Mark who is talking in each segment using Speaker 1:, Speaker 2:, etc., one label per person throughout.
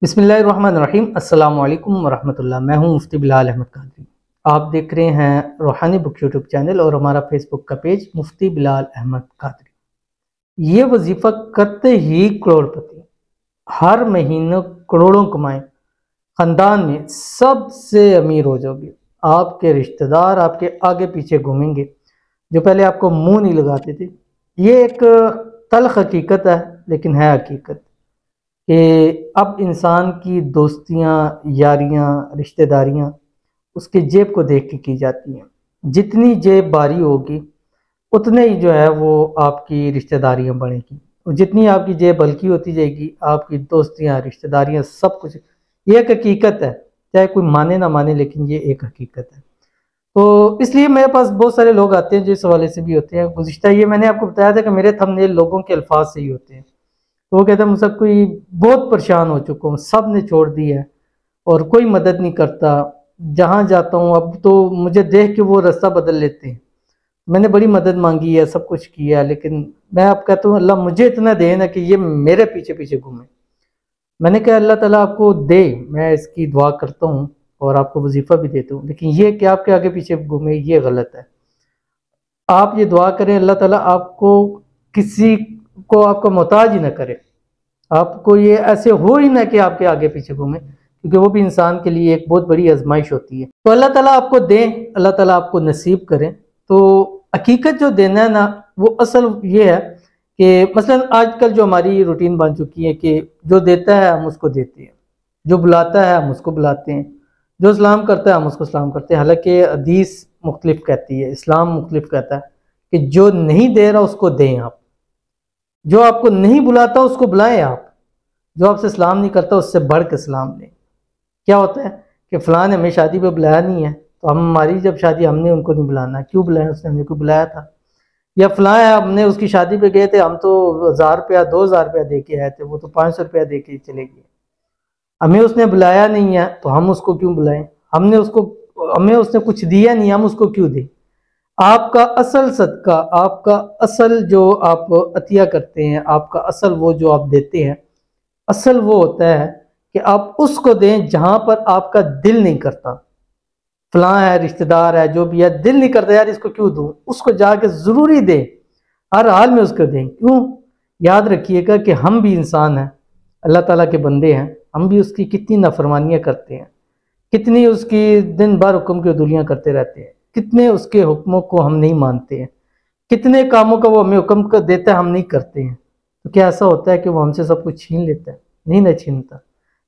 Speaker 1: बिस्मिल्लाहिर्रहमानिर्रहीम। अस्सलाम वालेकुम वरहमतुल्लाह। मैं हूं मुफ्ती बिलाल अहमद कादरी। आप देख रहे हैं रूहानी बुक यूट्यूब चैनल और हमारा फेसबुक का पेज मुफ्ती बिलाल अहमद कादरी। ये वजीफ़ा करते ही करोड़पति, हर महीने करोड़ों कमाएं, ख़ानदान में सबसे अमीर हो जाओगे। आपके रिश्तेदार आपके आगे पीछे घूमेंगे, जो पहले आपको मुंह नहीं लगाते थे। ये एक तल्ख हकीकत है, लेकिन है हकीकत कि अब इंसान की दोस्तियां, यारियां, रिश्तेदारियां उसके जेब को देख के की जाती हैं। जितनी जेब भारी होगी उतने ही जो है वो आपकी रिश्तेदारियां बढ़ेंगी, और जितनी आपकी जेब हल्की होती जाएगी आपकी दोस्तियां, रिश्तेदारियां, सब कुछ। ये एक हकीकत है, चाहे कोई माने ना माने, लेकिन ये एक हकीकत है। तो इसलिए मेरे पास बहुत सारे लोग आते हैं जो इस हवाले से भी होते हैं। गुज़िश्ता ये मैंने आपको बताया था कि मेरे थंबनेल लोगों के अल्फाज से ही होते हैं। तो वो कहता है मुझसे कोई बहुत परेशान हो चुका हूँ, सब ने छोड़ दी है और कोई मदद नहीं करता। जहाँ जाता हूँ अब तो मुझे देख के वो रास्ता बदल लेते हैं। मैंने बड़ी मदद मांगी है, सब कुछ किया, लेकिन मैं अब कहता हूँ अल्लाह मुझे इतना दे ना कि ये मेरे पीछे पीछे घूमे। मैंने कहा अल्लाह ताला आपको दे, मैं इसकी दुआ करता हूँ और आपको वजीफ़ा भी देता हूँ, लेकिन ये कि आपके आगे पीछे घूमे, ये गलत है। आप ये दुआ करें अल्लाह ताला आपको किसी को आपका मोहताज ही ना करे, आपको ये ऐसे हो ही ना कि आपके आगे पीछे घूमे, क्योंकि वो भी इंसान के लिए एक बहुत बड़ी आजमाइश होती है। तो अल्लाह ताला आपको दें, अल्लाह ताला आपको नसीब करें। तो हकीकत जो देना है ना, वो असल ये है कि मसलन आजकल जो हमारी रूटीन बन चुकी है कि जो देता है हम उसको देते हैं, जो बुलाता है हम उसको बुलाते हैं, जो सलाम करता है हम उसको सलाम करते हैं। हालांकि हदीस मुख्तलिफ कहती है, इस्लाम मुख्तलिफ कहता है कि जो नहीं दे रहा उसको दें आप, जो आपको नहीं बुलाता उसको बुलाएं आप, जो आपसे सलाम नहीं करता उससे बढ़ के सलाम लें। क्या होता है कि फ़लाँ ने हमें शादी पे बुलाया नहीं है, तो हम हमारी जब शादी हमने उनको नहीं बुलाना, क्यों बुलाया, उसने हमने को बुलाया था। या फ़लाँ है, हमने उसकी शादी पे गए थे, हम तो 1000 रुपया 2000 रुपया दे के आए थे, वो तो 500 रुपया दे के चले गए। हमें उसने बुलाया नहीं है तो हम उसको क्यों बुलाएं। हमें उसने कुछ दिया नहीं, हम उसको क्यों दें। आपका असल सदका, आपका असल जो आप अतिया करते हैं, आपका असल वो जो आप देते हैं, असल वो होता है कि आप उसको दें जहां पर आपका दिल नहीं करता। फलां है, रिश्तेदार है, जो भी है, दिल नहीं करता यार इसको क्यों दूं, उसको जाके जरूरी दें, हर हाल में उसको दें। क्यों? याद रखिएगा कि हम भी इंसान हैं, अल्लाह ताला के बंदे हैं, हम भी उसकी कितनी नाफरमानियां करते हैं, कितनी उसकी दिन भर हुक्म की उदुलियां करते रहते हैं, कितने उसके हुक्मों को हम नहीं मानते हैं, कितने कामों का वो हमें हुक्म कर देता है हम नहीं करते हैं। तो क्या ऐसा होता है कि वो हमसे सब कुछ छीन लेता है? नहीं ना छीनता।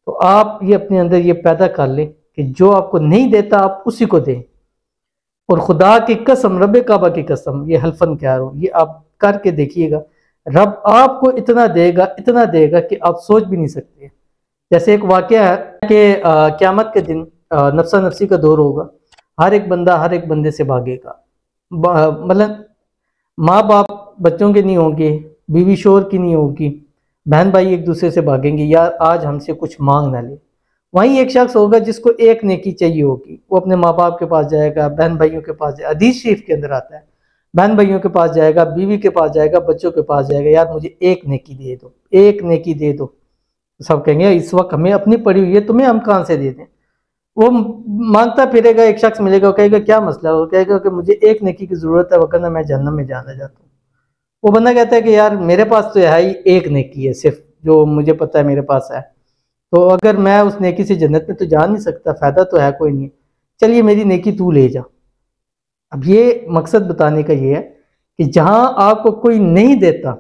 Speaker 1: तो आप ये अपने अंदर ये पैदा कर लें कि जो आपको नहीं देता आप उसी को दें। और खुदा की कसम, रब काबा की कसम, ये हल्फन कह रहा हूँ, ये आप करके देखिएगा, रब आपको इतना देगा, इतना देगा कि आप सोच भी नहीं सकते। जैसे एक वाकया है कि क़यामत के दिन नफ्सा नफ्सी का दौर होगा, हर एक बंदा हर एक बंदे से भागेगा। मतलब माँ बाप बच्चों के नहीं होंगे, बीवी शोहर की नहीं होगी, बहन भाई एक दूसरे से भागेंगे, यार आज हमसे कुछ मांग ना ले। वहीं एक शख्स होगा जिसको एक नेकी चाहिए होगी, वो अपने माँ बाप के पास जाएगा, बहन भाइयों के पास जाएगा। हदीस शरीफ के अंदर आता है, बहन भाइयों के पास जाएगा, बीवी के पास जाएगा, बच्चों के पास जाएगा, यार मुझे एक नेकी दे दो, एक नेकी दे दो। सब कहेंगे इस वक्त हमें अपनी पड़ी हुई है, तुम्हें हम कहाँ से दे दें। वो मांगता फिरेगा, एक शख्स मिलेगा, वो कहेगा क्या मसला है, वो कहेगा कि मुझे एक नेकी की जरूरत है, वरना मैं जन्नत में जाना चाहता हूँ। वो बंदा कहता है कि यार मेरे पास तो है ही एक नेकी है सिर्फ, जो मुझे पता है मेरे पास है, तो अगर मैं उस नेकी से जन्नत में तो जा नहीं सकता, फायदा तो है कोई नहीं, चलिए मेरी नेकी तू ले जा। अब ये मकसद बताने का ये है कि जहां आपको कोई नहीं देता,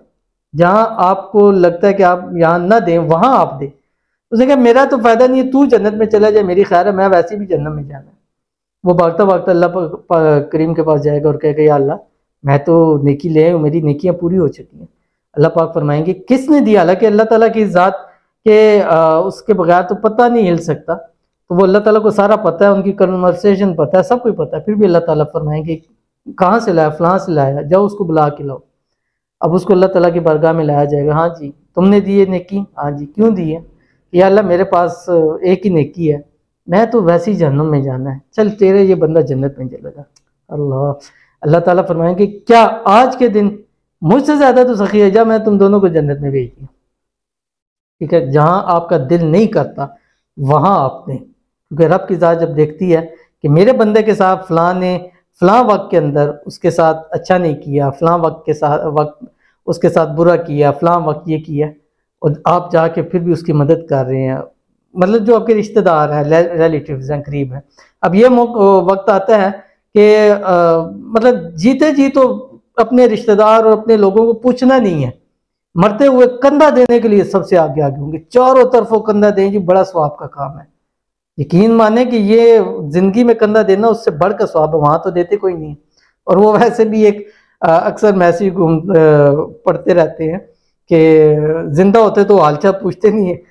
Speaker 1: जहां आपको लगता है कि आप यहाँ ना दें, वहां आप दें। उसने कहा मेरा तो फायदा नहीं है, तू जन्नत में चला जाए, मेरी खैर है, मैं वैसे भी जन्नत में जाना है। वो भागता भागता अल्लाह करीम के पास जाएगा और कहेगा या अल्लाह मैं तो नेकी ले आया, मेरी नेकियां पूरी हो चुकी हैं। अल्लाह पाक फरमाएंगे किसने दिया? हालांकि अल्लाह ताला की ज़ात के उसके बगैर तो पता नहीं हिल सकता, तो वो अल्लाह ताला को सारा पता है, उनकी कन्वर्सेशन पता है, सब कुछ पता है, फिर भी अल्लाह ताला फरमाएंगे कहाँ से लाया? फलां से लाया, जाओ उसको बुला के लाओ। अब उसको अल्लाह ताला की बारगाह में लाया जाएगा। हाँ जी तुमने दी है नेकी? हाँ जी। क्यों दी है? या अल्लाह मेरे पास एक ही नेकी है, मैं तो वैसे ही जहन्नुम में जाना है, चल तेरे ये बंदा जन्नत में चला जा। अल्लाह अल्लाह ताला फरमाएंगे क्या आज के दिन मुझसे ज्यादा तो सखी है, जा मैं तुम दोनों को जन्नत में भेज दिया। ठीक है, जहाँ आपका दिल नहीं करता वहाँ आप दें, क्योंकि रब की ज़ात जब देखती है कि मेरे बंदे के साथ फ़लाँ ने फ़लाँ वक्त के अंदर उसके साथ अच्छा नहीं किया, फ़लाँ वक्त उसके साथ बुरा किया, फ़लाँ वक्त ये किया, और आप जाके फिर भी उसकी मदद कर रहे हैं, मतलब जो आपके रिश्तेदार हैं, रिलेटिव्स हैं, करीब हैं। अब ये वक्त आता है कि मतलब जीते जी तो अपने रिश्तेदार और अपने लोगों को पूछना नहीं है, मरते हुए कंधा देने के लिए सबसे आगे आगे होंगे, चारों तरफों कंधा दें जी, बड़ा स्वाब का काम है। यकीन माने कि ये जिंदगी में कंधा देना उससे बढ़कर स्वाब है, वहां तो देते कोई नहीं। और वो वैसे भी एक अक्सर मैसेज पढ़ते रहते हैं कि जिंदा होते तो हालचाल पूछते नहीं है,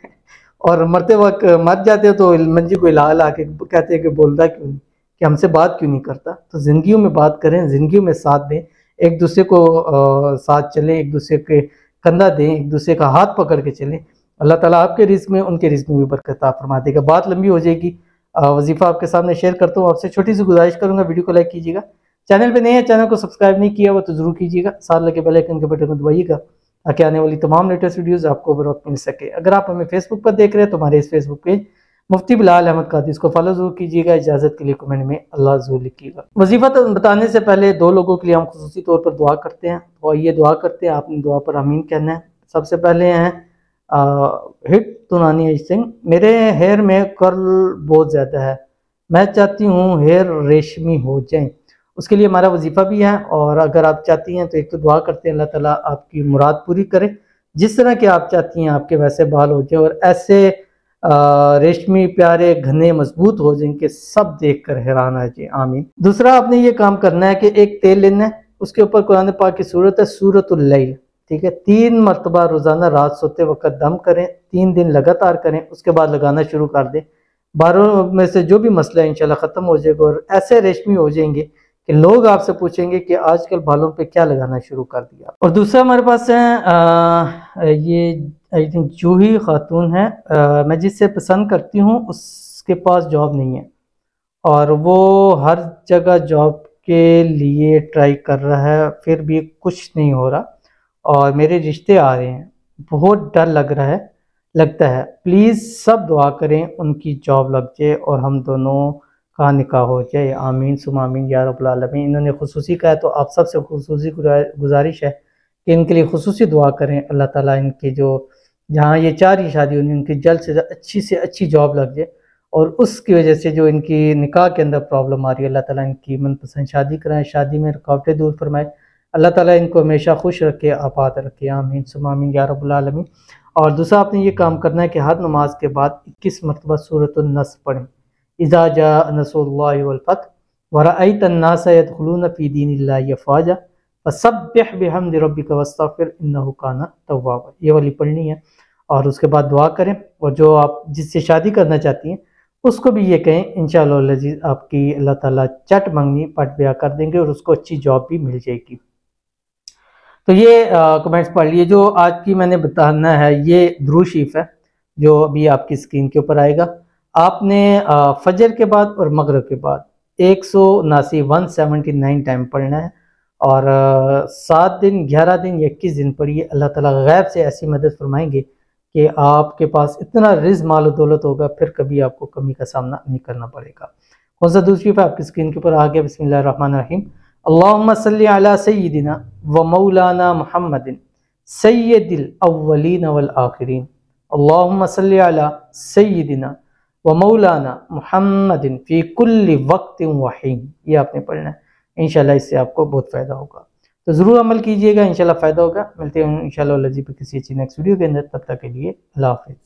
Speaker 1: और मरते वक्त मर जाते हो तो मंजी को हिला ला के कहते हैं कि बोलता क्यों नहीं, कि हमसे बात क्यों नहीं करता। तो जिंदगियों में बात करें, जिंदगियों में साथ दें, एक दूसरे को साथ चलें, एक दूसरे के कंधा दें, एक दूसरे का हाथ पकड़ के चलें। अल्लाह ताला आपके रिस्क में उनके रिस्क में भी बरकत अता फरमा देगा। बात लंबी हो जाएगी, वजीफा आपके सामने शेयर करता हूँ। आपसे छोटी सी गुजारिश करूंगा, वीडियो को लाइक कीजिएगा, चैनल पे नए हैं, चैनल को सब्सक्राइब नहीं किया हुआ तो जरूर कीजिएगा, साथ लगे बेल आइकन के बटन को दबाइएगा ताकि आने वाली तमाम लेटेस्ट वीडियोस आपको बर वक्त मिल सके। अगर आप हमें फेसबुक पर देख रहे हैं तो हमारे इस फेसबुक पेज मुफ्ती बिलाल अहमद कादरी, इसको फॉलो जरूर कीजिएगा। इजाजत के लिए कमेंट में अल्लाह जरूर लिखिएगा। वजीफा तो बताने से पहले दो लोगों के लिए हम खुसूसी तौर पर दुआ करते हैं, और ये दुआ करते हैं, आपने दुआ पर आमीन कहना है। सबसे पहले हैं हिट तुनानी सिंह, मेरे हेयर में कर्ल बहुत ज़्यादा है, मैं चाहती हूँ हेयर रेशमी हो जाए, उसके लिए हमारा वजीफ़ा भी है। और अगर आप चाहती हैं तो एक तो दुआ करते हैं अल्लाह ताला आपकी मुराद पूरी करे, जिस तरह के आप चाहती हैं आपके वैसे बाल हो जाए, और ऐसे रेशमी प्यारे घने मजबूत हो जिनके सब देखकर हैरान आ जाए, आमीन। दूसरा आपने ये काम करना है कि एक तेल लेना है, उसके ऊपर कुरान पाक की सूरत है सूरतुल लैल, ठीक है, 3 मरतबा रोजाना रात सोते वक्त दम करें, 3 दिन लगातार करें, उसके बाद लगाना शुरू कर दें। बालों में से जो भी मसला है इंशाल्लाह खत्म हो जाएगा, और ऐसे रेशमी हो जाएंगे कि लोग आपसे पूछेंगे कि आजकल बालों पे क्या लगाना शुरू कर दिया। और दूसरा हमारे पास है ये आई थिंक जूही खातून है, मैं जिससे पसंद करती हूँ उसके पास जॉब नहीं है, और वो हर जगह जॉब के लिए ट्राई कर रहा है, फिर भी कुछ नहीं हो रहा, और मेरे रिश्ते आ रहे हैं, बहुत डर लगता है, प्लीज़ सब दुआ करें उनकी जॉब लग जाए और हम दोनों का निकाह हो जाए, आमीन सुम आमीन या रब्बुल आलमीन। इन्होंने खुसूसी कहा है तो आप सबसे खुसूसी गुजारिश है कि इनके लिए खुसूसी दुआ करें, अल्लाह ताला इनकी जो जहाँ ये चाह रही शादी होनी उनकी जल्द से अच्छी जॉब लग जाए, और उसकी वजह से जो इनकी निकाह के अंदर प्रॉब्लम आ रही है अल्लाह ताला इनकी मनपसंद शादी कराएं, शादी में रुकावटें दूर फरमाए, अल्लाह ताला इनको हमेशा खुश रखे, आबाद रखे, आमीन सुम आमीन या रब्बुल आलमीन। और दूसरा आपने ये काम करना है कि हर नमाज के बाद 21 मरतबा सूरतुन नस्र पढ़ें, इज़ा जा नसरुल्लाहि वल फतह व रअयतन नास यदखुलून फी दीनिल्लाहि अफ़वाजा फसब्बिह बिहम्दि रब्बिका वस्तग़फिर इन्नहु काना तव्वाबा, ये वाली पढ़नी है। और उसके बाद दुआ करें, और जो आप जिससे शादी करना चाहती हैं उसको भी ये कहें, इंशाअल्लाह अज़ीज़ आपकी अल्लाह ताला चट मंगनी पट ब्याह कर देंगे और उसको अच्छी जॉब भी मिल जाएगी। तो ये कमेंट्स पढ़ लिए। जो आज की मैंने बताना है ये दुरूद शरीफ है जो अभी आपकी स्क्रीन के ऊपर आएगा। आपने फजर के बाद और मगरिब के बाद 179 टाइम पढ़ना है, और 7 दिन 11 दिन 21 दिन पढ़िए। अल्लाह ताला गैब से ऐसी मदद फरमाएंगे कि आपके पास इतना रिज़्क माल दौलत होगा फिर कभी आपको कमी का सामना नहीं करना पड़ेगा। कौन सा दुरूद शरीफ है आपकी स्क्रीन के ऊपर आ गया। बिस्मिल्लाहिर्रहमानिर्रहीम। अल्लाहुम्मा सल्ली अला सय्यिदिना व मौलाना मुहम्मदिन सय्यिदिल अव्वलीन वल आखिरीन। अल्लाहुम्मा सल्ली अला सय्यिदिना व मौलाना मुहम्मदिन फ़ी कुल्ली वक्तिन व हीन। ये आपने पढ़ना है, इंशाल्लाह इससे आपको बहुत फ़ायदा होगा। तो ज़रूर अमल कीजिएगा, इंशाल्लाह फ़ायदा होगा। मिलते हैं इंशाल्लाह किसी अच्छी नेक्स्ट वीडियो के अंदर, तब तक के लिए अल्लाह हाफ़िज़।